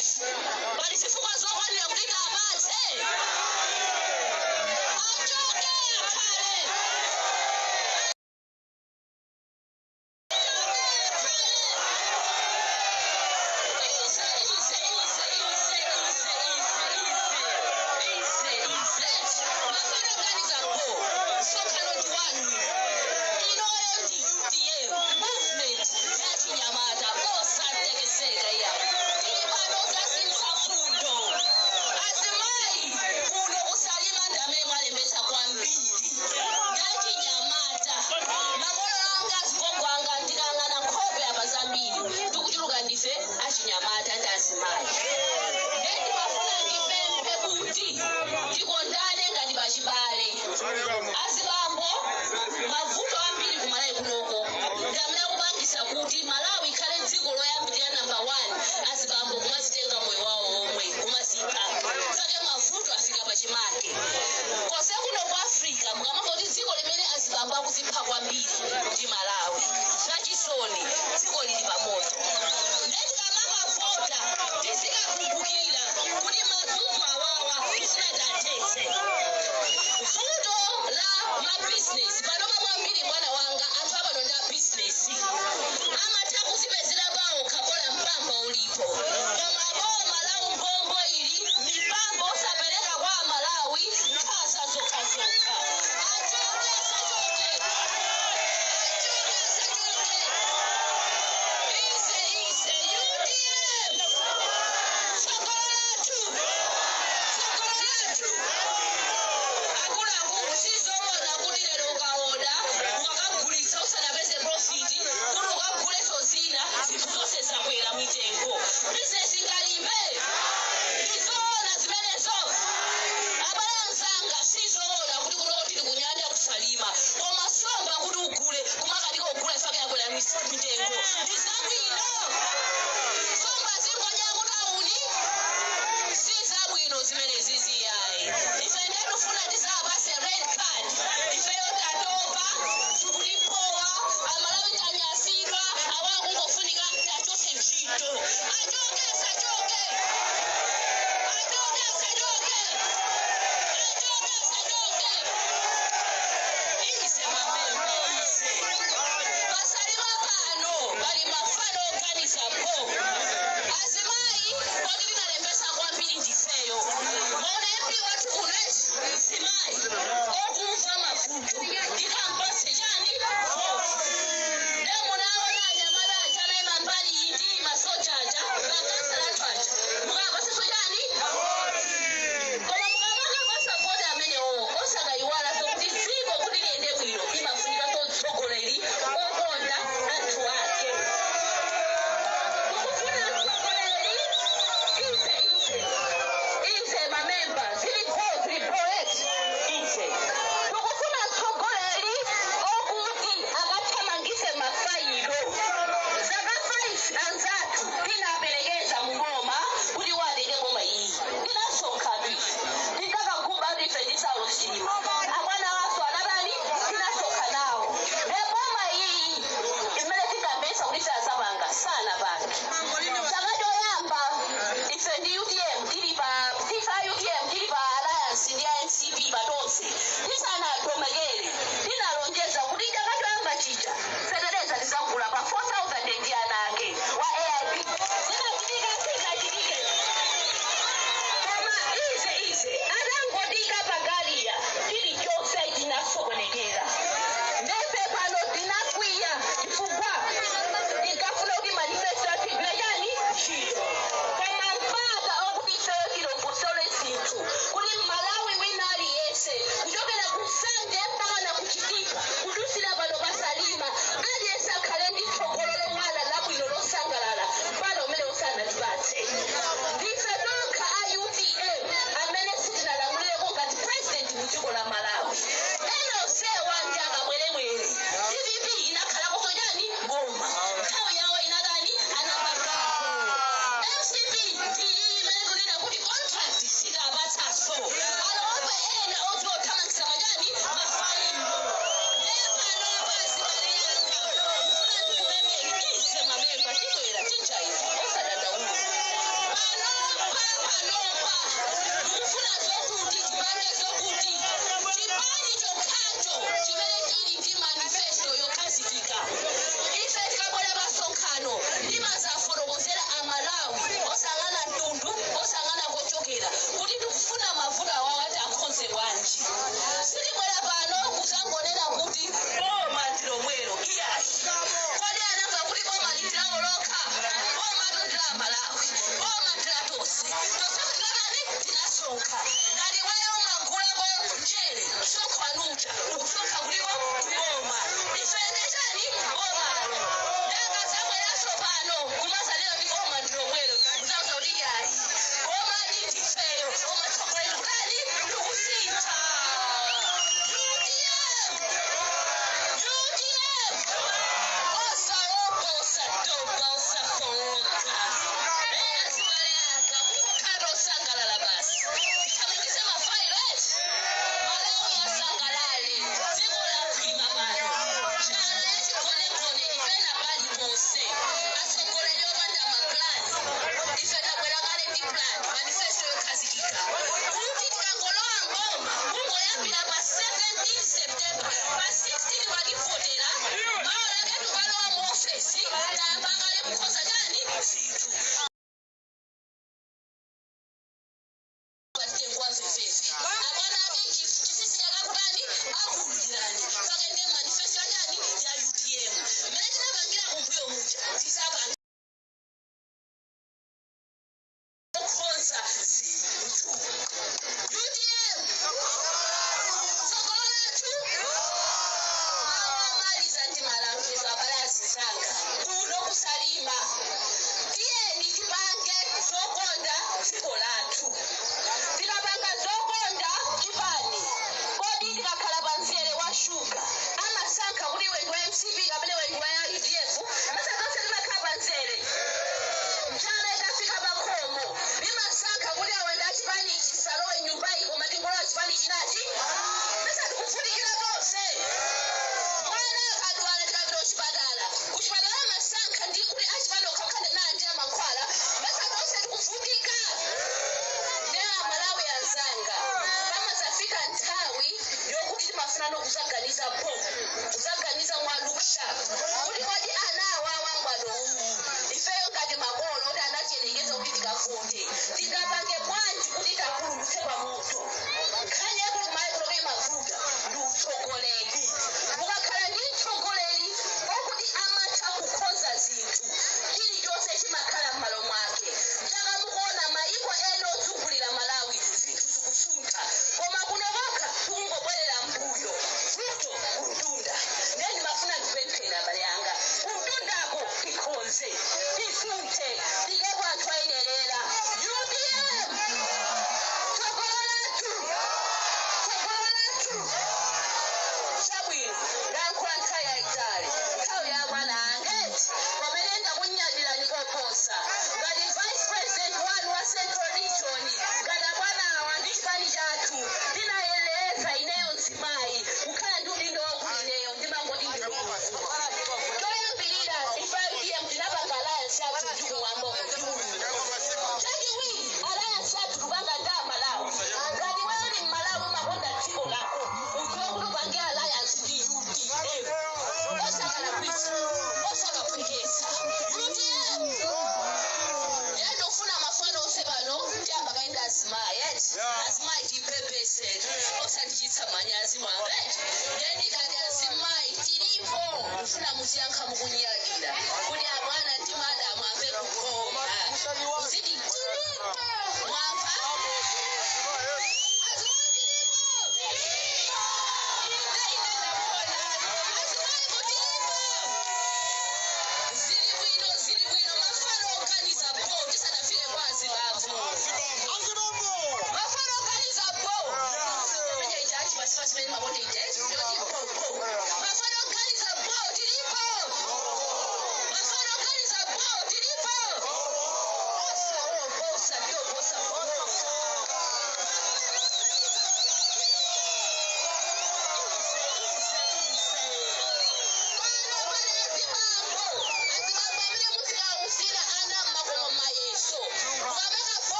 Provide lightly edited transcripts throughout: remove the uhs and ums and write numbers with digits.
life. But if you focus on what you're doing about it, I'm joking, Charlie. Kwambili soka ngati wewe umagulako mchere sokwanuta ukusoka kuliko kuboma ifene chani bomalo ndanga zamweraso pano kumazalira ndi boma ndilomwelo muzauza kuti yayi boma ndindifeyo umatsogoleri kutani ndikusintha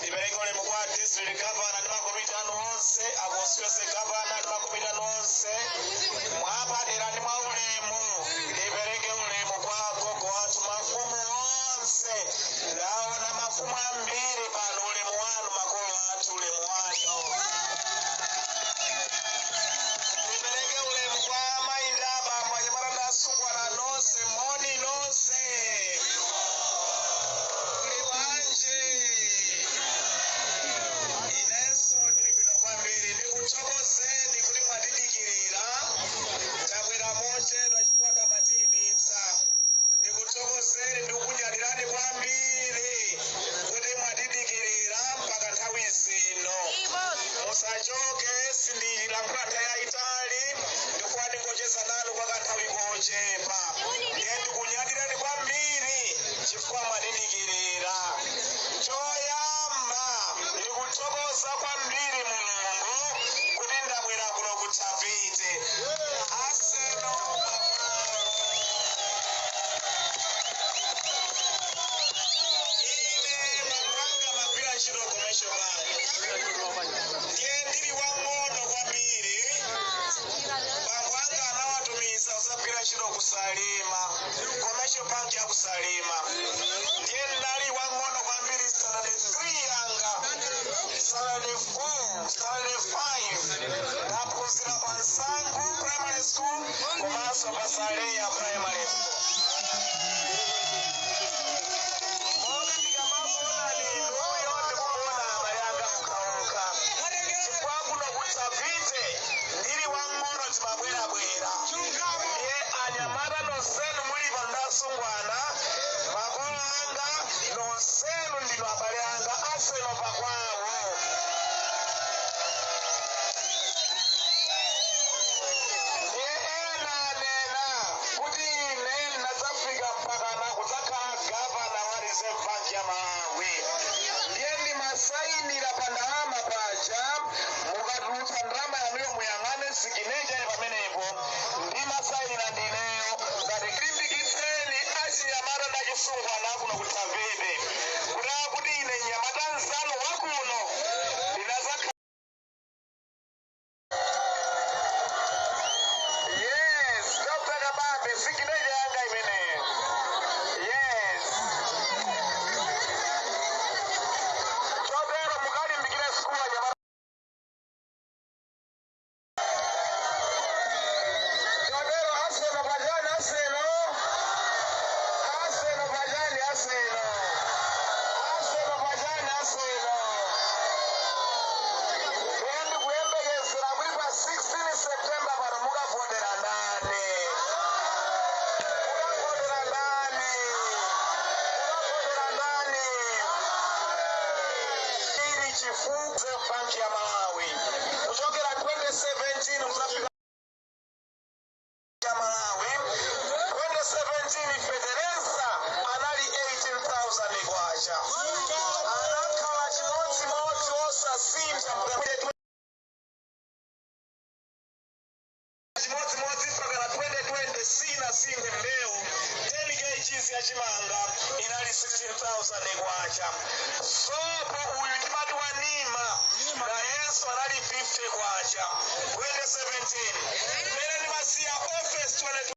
Iberekole mukwa district governor ndi makomitano onse akonstituency governor ndi makomitano onse mwapadera ndi mwaulemu ibereke ulemu kwa gogo wathu mafumu onse ndaona mafumu ambiri pano ulemu wanu makolo athu ulemu wanu ibereke ulemu kwa maindaba mwanyamala ndasungwana nonse moni nonse ndikuchokozeni kuti mwatidikirira takwera mochedwa chikwanda matimitsa ndikuchokozeni ndikukunyalirani kwambiri kuti mwatidikirira mpaka nthawi zino musachoke sindiyilankhula nthawi yayitali ndikuwa ndingocheza nanu kwa kanthawi kochepa ndiye ndikunyalirani kwambiri chifukwa mwatidikirira choyamba ndikuchokoza kwambiri mulungu kuti ndabwera kuno kutapite aseno ine mapanga magwira ntchito commercial bank ndiye ndili wang'ono kwambiri bambo anga anawatumiza usagwira ntchito kusalima commercial bank ya kusalima ndiye ndali wang'ono kwambiri standard 3 yanga standard 4 standard 5 ndaphunzira pa Nsangu primary school komanso pa Saleya primary school mabwerabwera ndiye anyamata nonsenu mulipo ndasungwana makolo anga nonsenu ndino abale anga aseno pakwawo ndiye ena anena kuti ine ndadzafika mpaka kudzakhala gavana wa Reserve Bank ya Malawi ndiye ndimasayinira pa ndalama paja mukatulutsa ndalama yanuyo muyang'ane signature pamenepo ndimasayinira ndineyo ngati limbikitseni achinyamata ndachisungwana kuno kutavede kutaya kuti ine nyamata nzanu wakuno ndinazakhala yes Dr. Kabambe signature yanga imeneyo yes chotero mukalimbikire sukulu anyamata Bank ya Malawi kuchokera 2017 muzafika ya Malawi 2017 Federensa anali 18,000 kwacha anakhala chimodzimodzi osasinja chimodzimodzi mpaka 2020 sina single leo 10 kg ya chimanga inali 16,000 kwacha sopo uyu timati wanima na Yesu anali 50 kwacha 2017 mene nimasiya office 20